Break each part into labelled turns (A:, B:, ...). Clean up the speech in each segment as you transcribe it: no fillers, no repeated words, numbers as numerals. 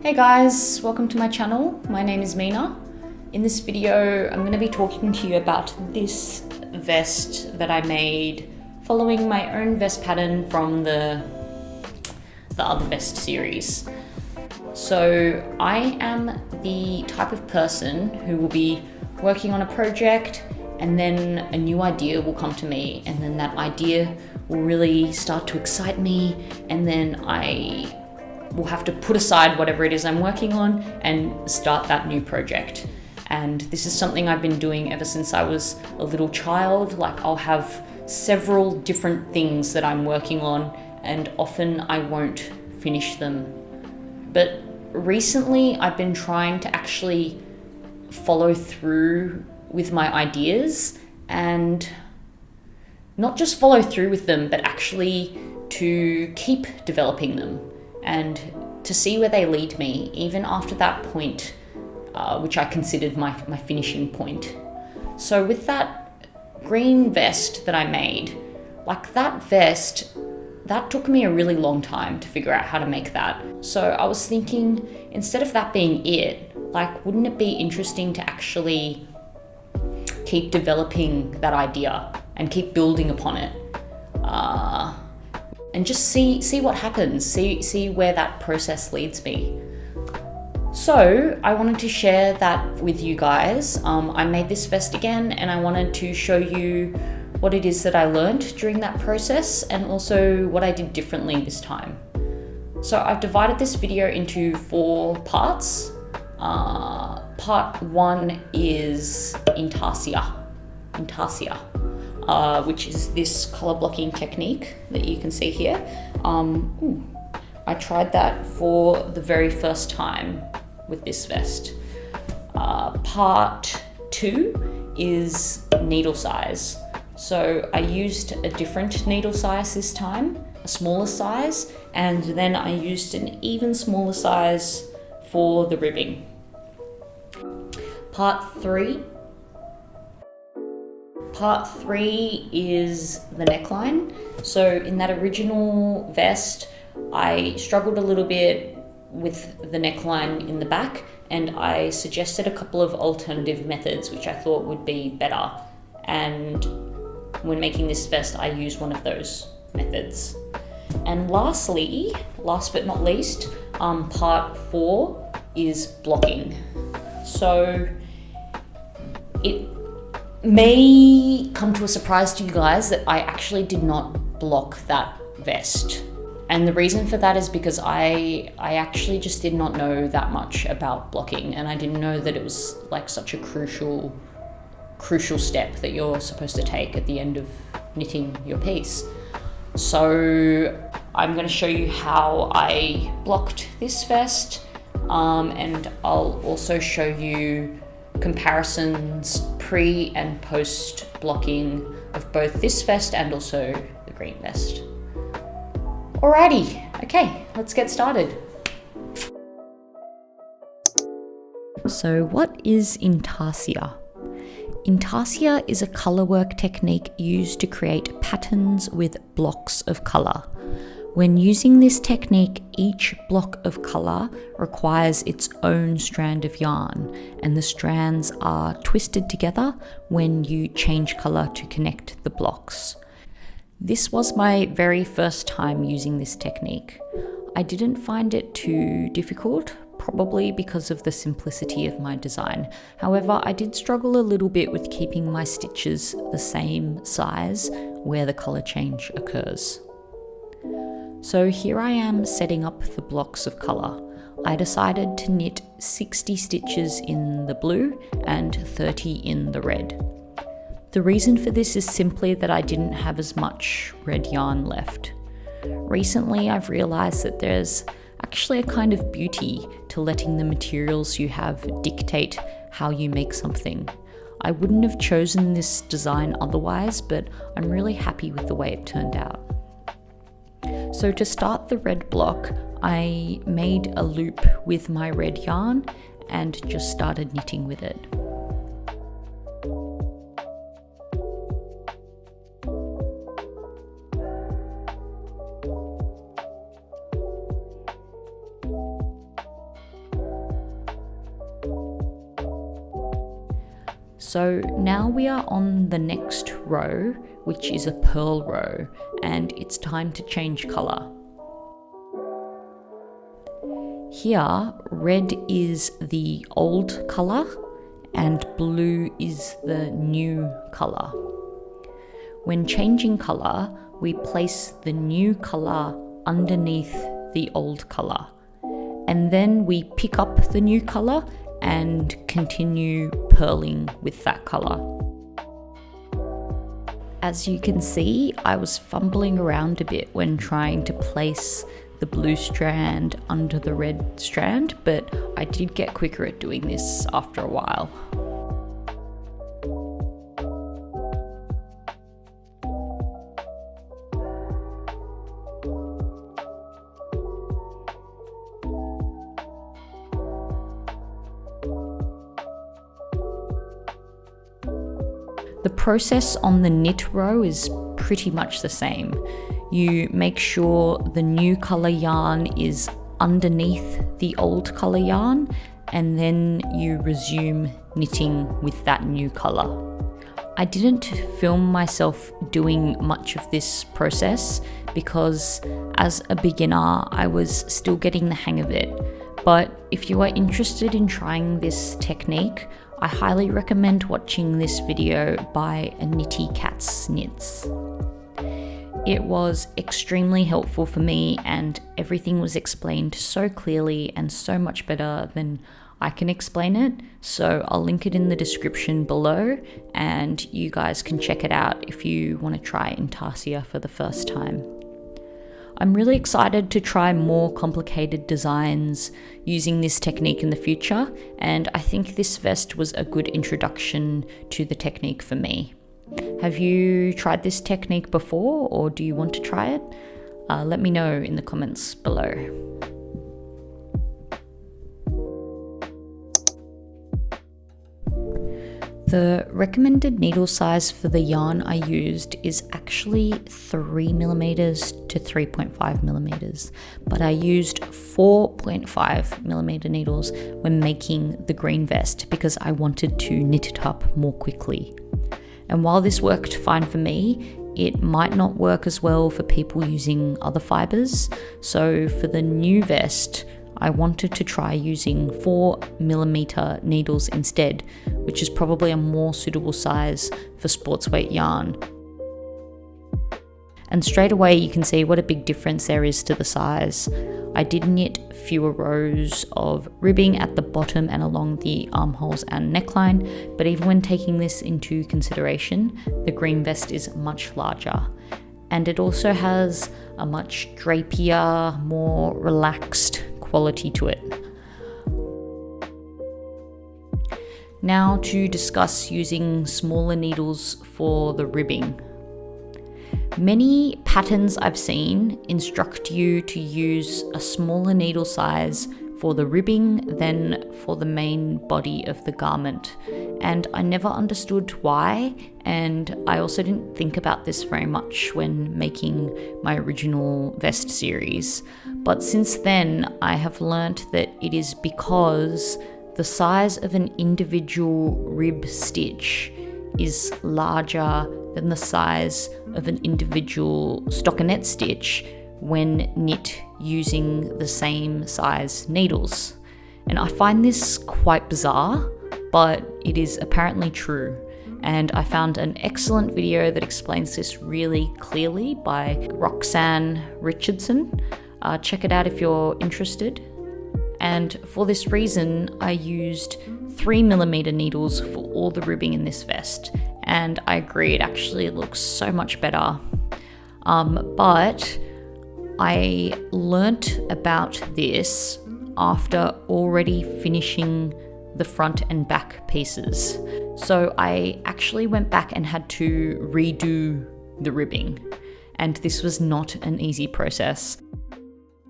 A: Hey guys, welcome to my channel. My name is Mina. In this video, I'm going to be talking to you about this vest that I made following my own vest pattern from the other vest series. So I am the type of person who will be working on a project and then a new idea will come to me, and then that idea will really start to excite me, and then I will have to put aside whatever it is I'm working on and start that new project. And this is something I've been doing ever since I was a little child. Like, I'll have several different things that I'm working on and often I won't finish them. But recently I've been trying to actually follow through with my ideas, and not just follow through with them, but actually to keep developing them and to see where they lead me, even after that point, which I considered my finishing point. So with that green vest that I made, like that vest, that took me a really long time to figure out how to make that. So I was thinking, instead of that being it, like, wouldn't it be interesting to actually keep developing that idea and keep building upon it, and just see what happens, see where that process leads me. So I wanted to share that with you guys. I made this vest again, and I wanted to show you what it is that I learned during that process, and also what I did differently this time. So I've divided this video into 4 parts. Part 1 is Intarsia, which is this color blocking technique that you can see here. I tried that for the very first time with this vest. Part 2 is needle size. So I used a different needle size this time, a smaller size, and then I used an even smaller size for the ribbing. Part 3 is the neckline. So in that original vest, I struggled a little bit with the neckline in the back, and I suggested a couple of alternative methods which I thought would be better. And when making this vest, I used one of those methods. And lastly, last but not least, part 4 is blocking. So it may come to a surprise to you guys that I actually did not block that vest. And the reason for that is because I actually just did not know that much about blocking, and I didn't know that it was like such a crucial step that you're supposed to take at the end of knitting your piece. So I'm going to show you how I blocked this vest, and I'll also show you comparisons pre and post blocking of both this vest and also the green vest. Alrighty, okay, let's get started. So what is Intarsia? Intarsia is a colorwork technique used to create patterns with blocks of color. When using this technique, each block of color requires its own strand of yarn, and the strands are twisted together when you change color to connect the blocks. This was my very first time using this technique. I didn't find it too difficult, probably because of the simplicity of my design. However, I did struggle a little bit with keeping my stitches the same size where the color change occurs. So here I am setting up the blocks of color. I decided to knit 60 stitches in the blue and 30 in the red. The reason for this is simply that I didn't have as much red yarn left. Recently, I've realized that there's actually a kind of beauty to letting the materials you have dictate how you make something. I wouldn't have chosen this design otherwise, but I'm really happy with the way it turned out. So to start the red block, I made a loop with my red yarn and just started knitting with it. So now we are on the next row, which is a pearl row, and it's time to change colour. Here, red is the old colour and blue is the new colour. When changing colour, we place the new colour underneath the old colour, and then we pick up the new colour and continue pearling with that colour. As you can see, I was fumbling around a bit when trying to place the blue strand under the red strand, but I did get quicker at doing this after a while. The process on the knit row is pretty much the same. You make sure the new colour yarn is underneath the old colour yarn, and then you resume knitting with that new colour. I didn't film myself doing much of this process because as a beginner I was still getting the hang of it, but if you are interested in trying this technique, I highly recommend watching this video by a Knitty Cats Knits. It was extremely helpful for me and everything was explained so clearly and so much better than I can explain it, so I'll link it in the description below and you guys can check it out if you want to try Intarsia for the first time. I'm really excited to try more complicated designs using this technique in the future, and I think this vest was a good introduction to the technique for me. Have you tried this technique before, or do you want to try it? Let me know in the comments below. The recommended needle size for the yarn I used is actually 3mm to 3.5mm, but I used 4.5mm needles when making the green vest because I wanted to knit it up more quickly. And while this worked fine for me, it might not work as well for people using other fibres, so for the new vest, I wanted to try using 4mm needles instead, which is probably a more suitable size for sports weight yarn. And straight away you can see what a big difference there is to the size. I did knit fewer rows of ribbing at the bottom and along the armholes and neckline, but even when taking this into consideration, the green vest is much larger. And it also has a much drapier, more relaxed quality to it. Now to discuss using smaller needles for the ribbing. Many patterns I've seen instruct you to use a smaller needle size for the ribbing than for the main body of the garment, and I never understood why, and I also didn't think about this very much when making my original vest series. But since then I have learnt that it is because the size of an individual rib stitch is larger than the size of an individual stockinette stitch when knit using the same size needles. And I find this quite bizarre, but it is apparently true. And I found an excellent video that explains this really clearly by Roxanne Richardson. Check it out if you're interested. And for this reason, I used 3mm needles for all the ribbing in this vest. And I agree, it actually looks so much better. But I learnt about this after already finishing the front and back pieces. So I actually went back and had to redo the ribbing, and this was not an easy process.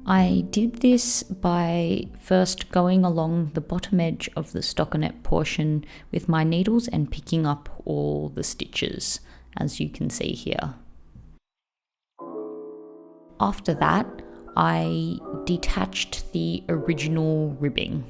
A: I did this by first going along the bottom edge of the stockinette portion with my needles and picking up all the stitches, as you can see here. After that, I detached the original ribbing.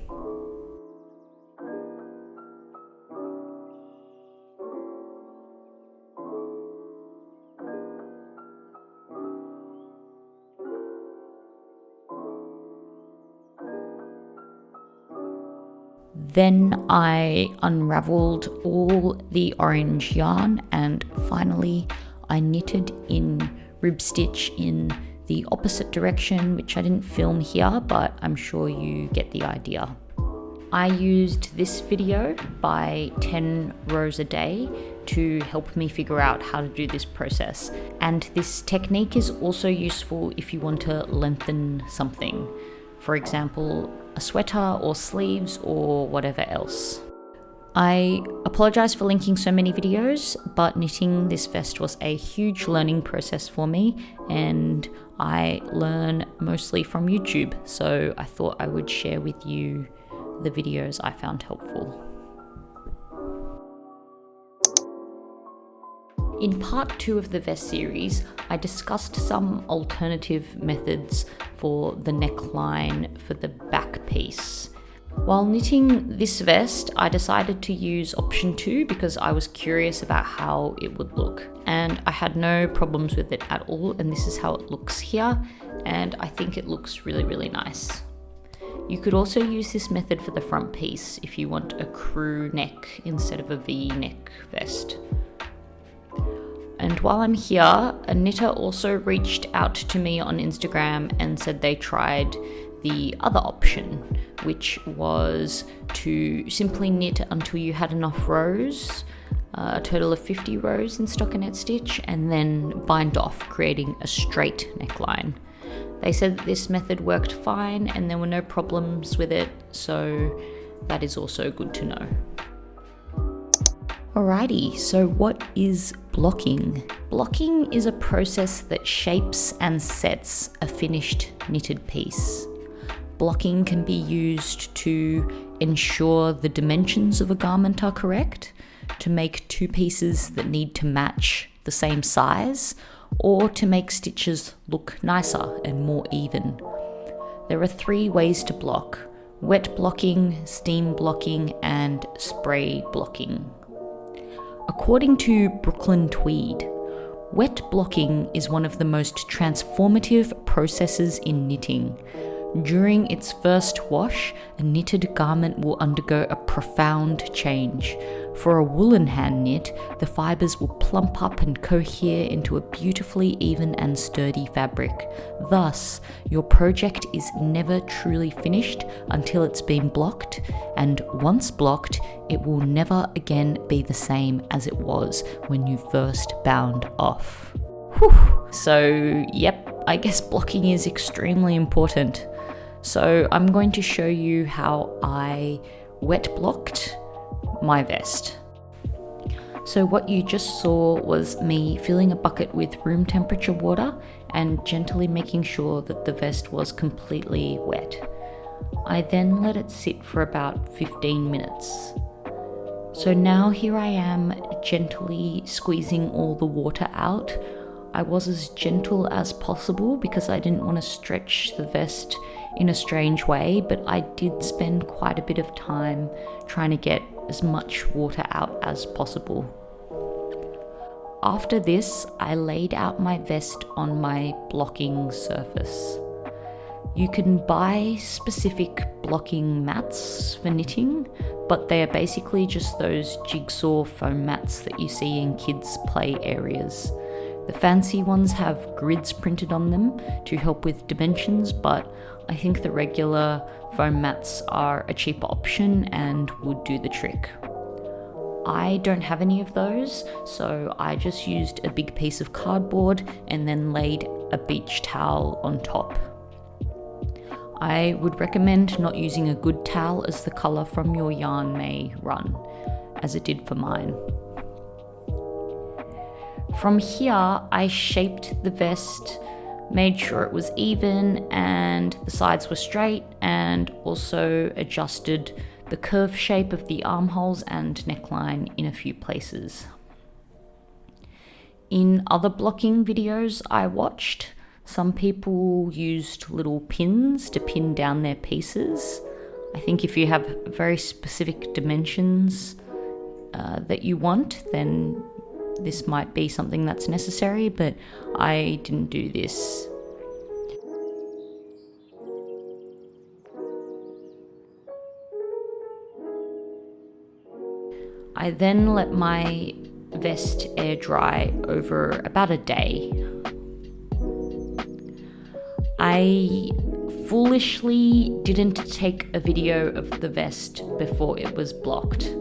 A: Then I unraveled all the orange yarn, and finally I knitted in rib stitch in the opposite direction, which I didn't film here, but I'm sure you get the idea. I used this video by 10 rows a day to help me figure out how to do this process. And this technique is also useful if you want to lengthen something. For example, a sweater or sleeves or whatever else. I apologize for linking so many videos, but knitting this vest was a huge learning process for me, and I learn mostly from YouTube, so I thought I would share with you the videos I found helpful. In part 2 of the vest series, I discussed some alternative methods for the neckline for the back piece. While knitting this vest, I decided to use option 2 because I was curious about how it would look. And I had no problems with it at all, and this is how it looks here, and I think it looks really, really nice. You could also use this method for the front piece if you want a crew neck instead of a V-neck vest. And while I'm here, a knitter also reached out to me on Instagram and said they tried the other option, which was to simply knit until you had enough rows, a total of 50 rows in stockinette stitch, and then bind off, creating a straight neckline. They said that this method worked fine and there were no problems with it, so that is also good to know. Alrighty, so what is blocking? Blocking is a process that shapes and sets a finished knitted piece. Blocking can be used to ensure the dimensions of a garment are correct, to make two pieces that need to match the same size, or to make stitches look nicer and more even. There are 3 ways to block: wet blocking, steam blocking, and spray blocking. According to Brooklyn Tweed, wet blocking is one of the most transformative processes in knitting. During its first wash, a knitted garment will undergo a profound change. For a woolen hand knit, the fibres will plump up and cohere into a beautifully even and sturdy fabric. Thus, your project is never truly finished until it's been blocked, and once blocked, it will never again be the same as it was when you first bound off. Whew. So, yep, I guess blocking is extremely important. So I'm going to show you how I wet blocked my vest. So what you just saw was me filling a bucket with room temperature water and gently making sure that the vest was completely wet. I then let it sit for about 15 minutes. So now here I am gently squeezing all the water out. I was as gentle as possible because I didn't want to stretch the vest in a strange way, but I did spend quite a bit of time trying to get as much water out as possible. After this, I laid out my vest on my blocking surface. You can buy specific blocking mats for knitting, but they are basically just those jigsaw foam mats that you see in kids' play areas. The fancy ones have grids printed on them to help with dimensions, but I think the regular foam mats are a cheaper option and would do the trick. I don't have any of those, so I just used a big piece of cardboard and then laid a beach towel on top. I would recommend not using a good towel as the colour from your yarn may run, as it did for mine. From here, I shaped the vest, made sure it was even and the sides were straight, and also adjusted the curve shape of the armholes and neckline in a few places. In other blocking videos I watched, some people used little pins to pin down their pieces. I think if you have very specific dimensions that you want, then this might be something that's necessary, but I didn't do this. I then let my vest air dry over about a day. I foolishly didn't take a video of the vest before it was blocked,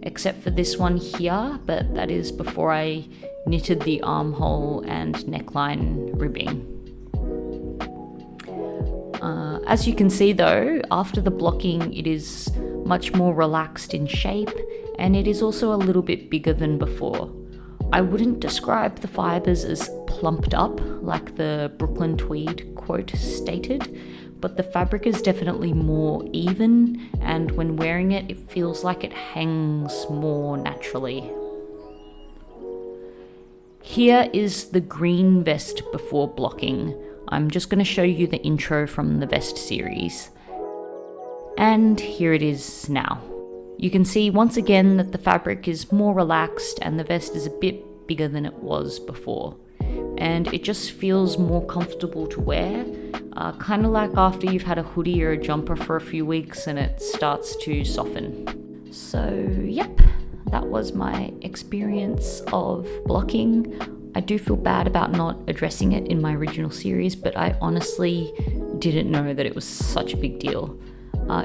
A: except for this one here, but that is before I knitted the armhole and neckline ribbing. As you can see though, after the blocking it is much more relaxed in shape, and it is also a little bit bigger than before. I wouldn't describe the fibres as plumped up like the Brooklyn tweed quote stated, but the fabric is definitely more even, and when wearing it, it feels like it hangs more naturally. Here is the green vest before blocking. I'm just going to show you the intro from the vest series. And here it is now. You can see once again that the fabric is more relaxed and the vest is a bit bigger than it was before. And it just feels more comfortable to wear, kind of like after you've had a hoodie or a jumper for a few weeks and it starts to soften. So yep, that was my experience of blocking. I do feel bad about not addressing it in my original series, but I honestly didn't know that it was such a big deal.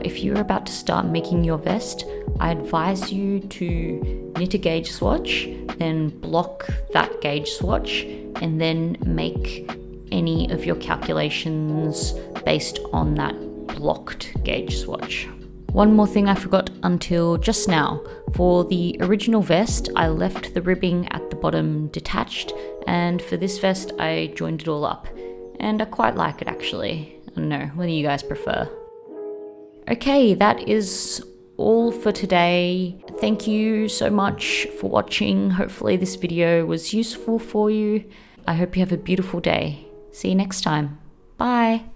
A: If you're about to start making your vest, I advise you to knit a gauge swatch, then block that gauge swatch, and then make any of your calculations based on that blocked gauge swatch. One more thing I forgot until just now. For the original vest, I left the ribbing at the bottom detached, and for this vest, I joined it all up. And I quite like it actually. I don't know, what do you guys prefer? Okay, that is all for today. Thank you so much for watching. Hopefully this video was useful for you. I hope you have a beautiful day. See you next time. Bye.